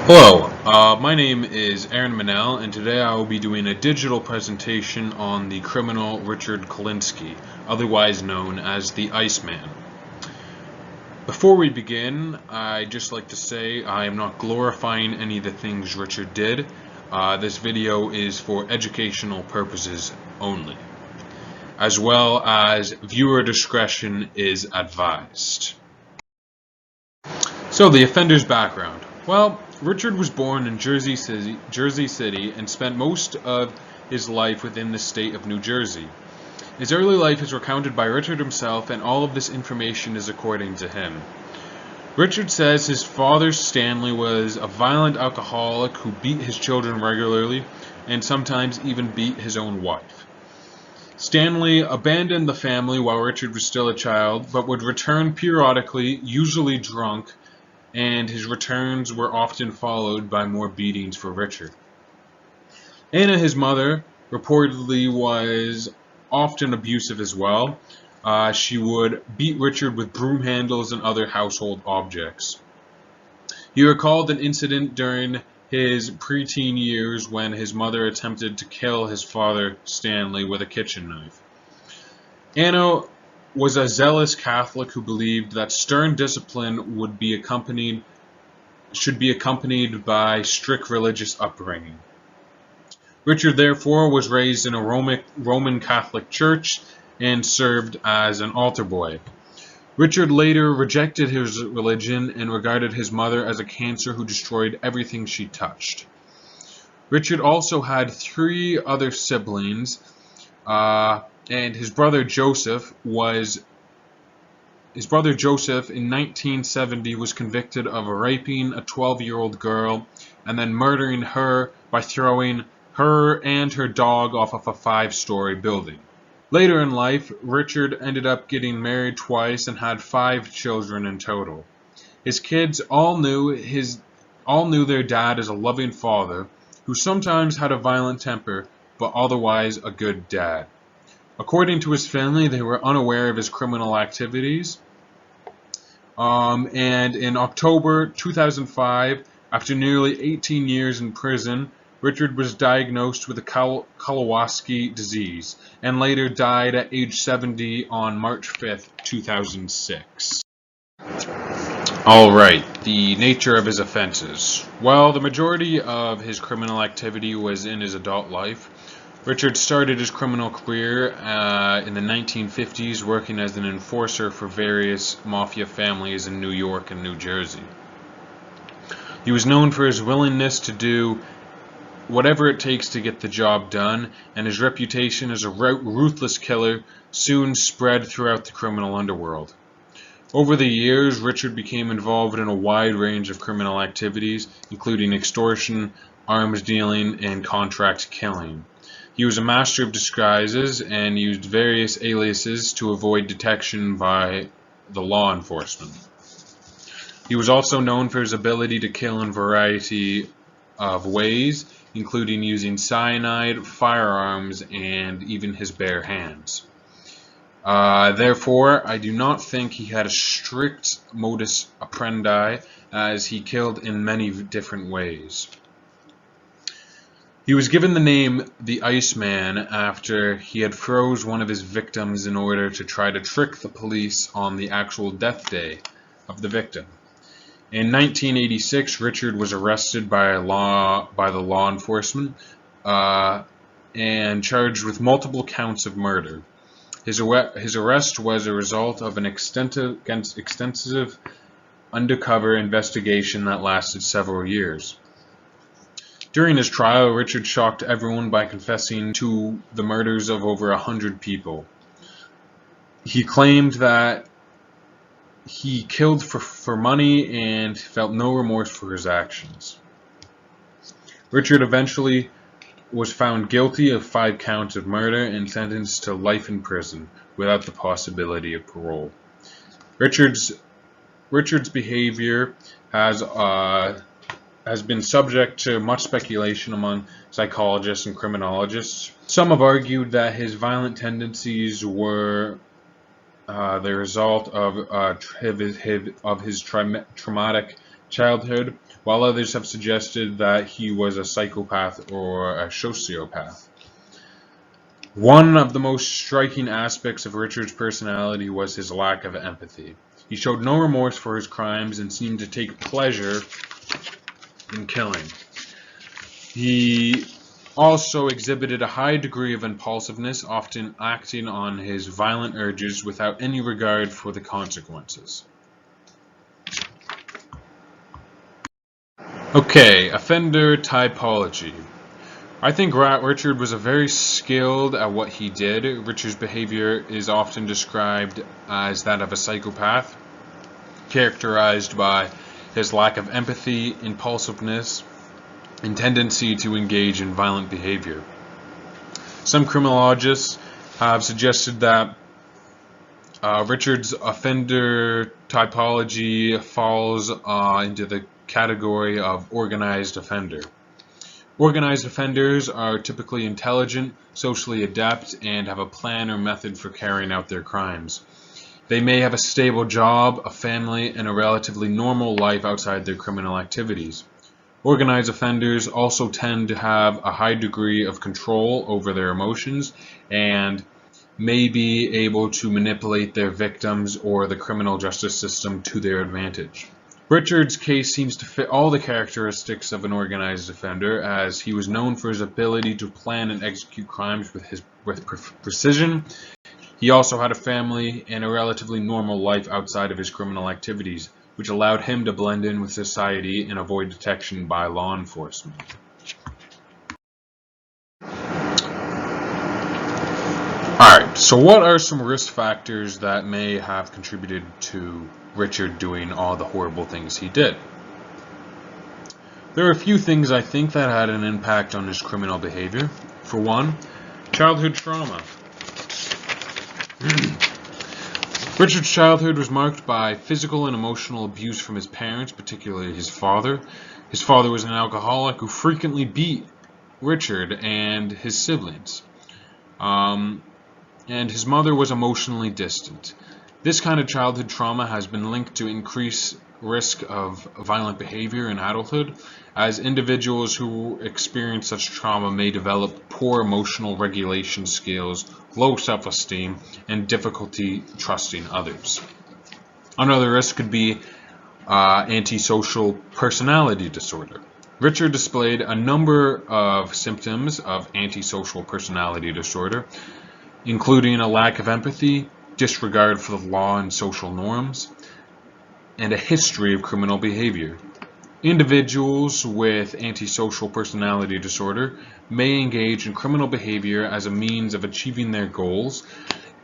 Hello, my name is Aaron Manel, and today I will be doing a digital presentation on the criminal Richard Kuklinski, otherwise known as the Iceman. Before we begin, I'd just like to say I am not glorifying any of the things Richard did. This video is for educational purposes only, as well as viewer discretion is advised. So, the offender's background. Well, Richard was born in Jersey City, and spent most of his life within the state of New Jersey. His early life is recounted by Richard himself, and all of this information is according to him. Richard says his father, Stanley, was a violent alcoholic who beat his children regularly, and sometimes even beat his own wife. Stanley abandoned the family while Richard was still a child, but would return periodically, usually drunk, and his returns were often followed by more beatings for Richard. Anna, his mother, reportedly was often abusive as well. She would beat Richard with broom handles and other household objects. He recalled an incident during his preteen years when his mother attempted to kill his father, Stanley, with a kitchen knife. Anna was a zealous Catholic who believed that stern discipline should be accompanied by strict religious upbringing. Richard, therefore, was raised in a Roman Catholic church and served as an altar boy. Richard later rejected his religion and regarded his mother as a cancer who destroyed everything she touched. Richard also had three other siblings, and his brother Joseph in 1970 was convicted of raping a 12-year-old girl and then murdering her by throwing her and her dog off of a 5-story building. Later in life, Richard ended up getting married twice and had 5 children in total. His kids all knew their dad as a loving father who sometimes had a violent temper, but otherwise a good dad. According to his family, they were unaware of his criminal activities. And in October 2005, after nearly 18 years in prison, Richard was diagnosed with the Kuklinski disease and later died at age 70 on March 5th, 2006. Alright, the nature of his offenses. Well, the majority of his criminal activity was in his adult life. Richard started his criminal career in the 1950s working as an enforcer for various mafia families in New York and New Jersey. He was known for his willingness to do whatever it takes to get the job done, and his reputation as a ruthless killer soon spread throughout the criminal underworld. Over the years, Richard became involved in a wide range of criminal activities, including extortion, arms dealing, and contract killing. He was a master of disguises and used various aliases to avoid detection by the law enforcement. He was also known for his ability to kill in a variety of ways, including using cyanide, firearms, and even his bare hands. Therefore, I do not think he had a strict modus operandi, as he killed in many different ways. He was given the name the Iceman after he had froze one of his victims in order to try to trick the police on the actual death day of the victim. In 1986, Richard was arrested by the law enforcement and charged with multiple counts of murder. His arrest was a result of an extensive undercover investigation that lasted several years. During his trial, Richard shocked everyone by confessing to the murders of over 100 people. He claimed that he killed for money and felt no remorse for his actions. Richard eventually was found guilty of 5 counts of murder and sentenced to life in prison without the possibility of parole. Richard's behavior has been subject to much speculation among psychologists and criminologists. Some have argued that his violent tendencies were the result of his traumatic childhood, while others have suggested that he was a psychopath or a sociopath. One of the most striking aspects of Richard's personality was his lack of empathy. He showed no remorse for his crimes and seemed to take pleasure in killing. He also exhibited a high degree of impulsiveness, often acting on his violent urges without any regard for the consequences. Okay, offender typology. I think Richard was very skilled at what he did. Richard's behavior is often described as that of a psychopath, characterized by his lack of empathy, impulsiveness, and tendency to engage in violent behavior. Some criminologists have suggested that Richard's offender typology falls into the category of organized offender. Organized offenders are typically intelligent, socially adept, and have a plan or method for carrying out their crimes. They may have a stable job, a family, and a relatively normal life outside their criminal activities. Organized offenders also tend to have a high degree of control over their emotions and may be able to manipulate their victims or the criminal justice system to their advantage. Richard's case seems to fit all the characteristics of an organized offender, as he was known for his ability to plan and execute crimes with precision. He also had a family and a relatively normal life outside of his criminal activities, which allowed him to blend in with society and avoid detection by law enforcement. Alright, so what are some risk factors that may have contributed to Richard doing all the horrible things he did? There are a few things I think that had an impact on his criminal behavior. For one, childhood trauma. Richard's childhood was marked by physical and emotional abuse from his parents, particularly his father. His father was an alcoholic who frequently beat Richard and his siblings. And his mother was emotionally distant. This kind of childhood trauma has been linked to increased risk of violent behavior in adulthood, as individuals who experience such trauma may develop poor emotional regulation skills, low self-esteem, and difficulty trusting others. Another risk could be antisocial personality disorder. Richard displayed a number of symptoms of antisocial personality disorder, including a lack of empathy, disregard for the law and social norms, and a history of criminal behavior. Individuals with antisocial personality disorder may engage in criminal behavior as a means of achieving their goals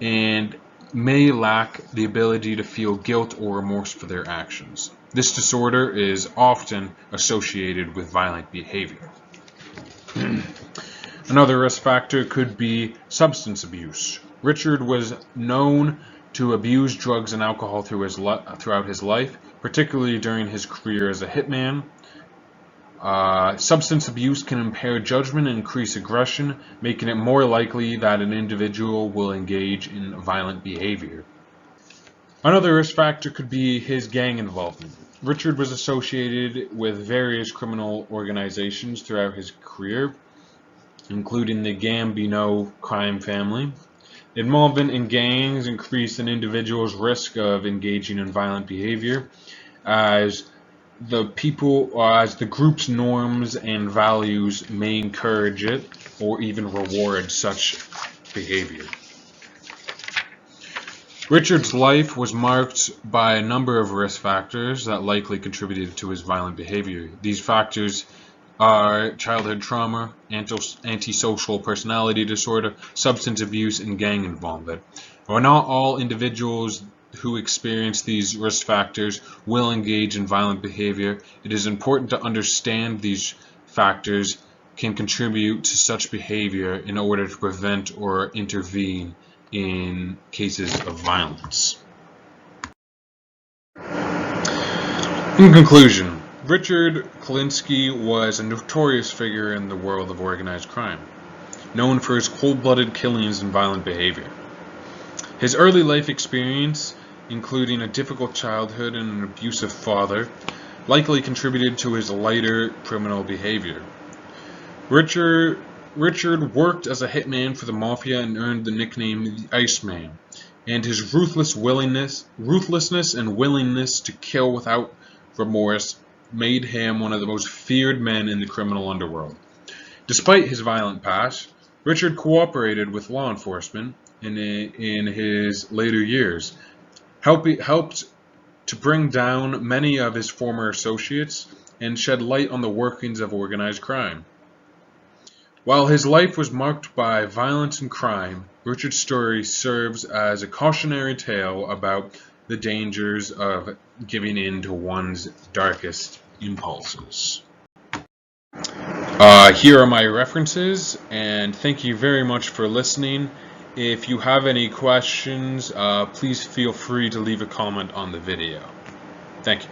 and may lack the ability to feel guilt or remorse for their actions. This disorder is often associated with violent behavior. Another risk factor could be substance abuse. Richard was known to abuse drugs and alcohol throughout his life, particularly during his career as a hitman. Substance abuse can impair judgment and increase aggression, making it more likely that an individual will engage in violent behavior. Another risk factor could be his gang involvement. Richard was associated with various criminal organizations throughout his career, including the Gambino crime family. Involvement in gangs increased an individual's risk of engaging in violent behavior, as the group's norms and values may encourage it or even reward such behavior. Richard's life was marked by a number of risk factors that likely contributed to his violent behavior. These factors are childhood trauma, antisocial personality disorder, substance abuse, and gang involvement. While not all individuals who experience these risk factors will engage in violent behavior, it is important to understand these factors can contribute to such behavior in order to prevent or intervene in cases of violence. In conclusion, Richard Kuklinski was a notorious figure in the world of organized crime, known for his cold-blooded killings and violent behavior. His early life experience, including a difficult childhood and an abusive father, likely contributed to his later criminal behavior. Richard worked as a hitman for the Mafia and earned the nickname the Iceman, and his ruthlessness and willingness to kill without remorse made him one of the most feared men in the criminal underworld. Despite his violent past, Richard cooperated with law enforcement in his later years, helped to bring down many of his former associates, and shed light on the workings of organized crime. While his life was marked by violence and crime, Richard's story serves as a cautionary tale about the dangers of giving in to one's darkest impulses. Here are my references, and thank you very much for listening. If you have any questions, please feel free to leave a comment on the video. Thank you.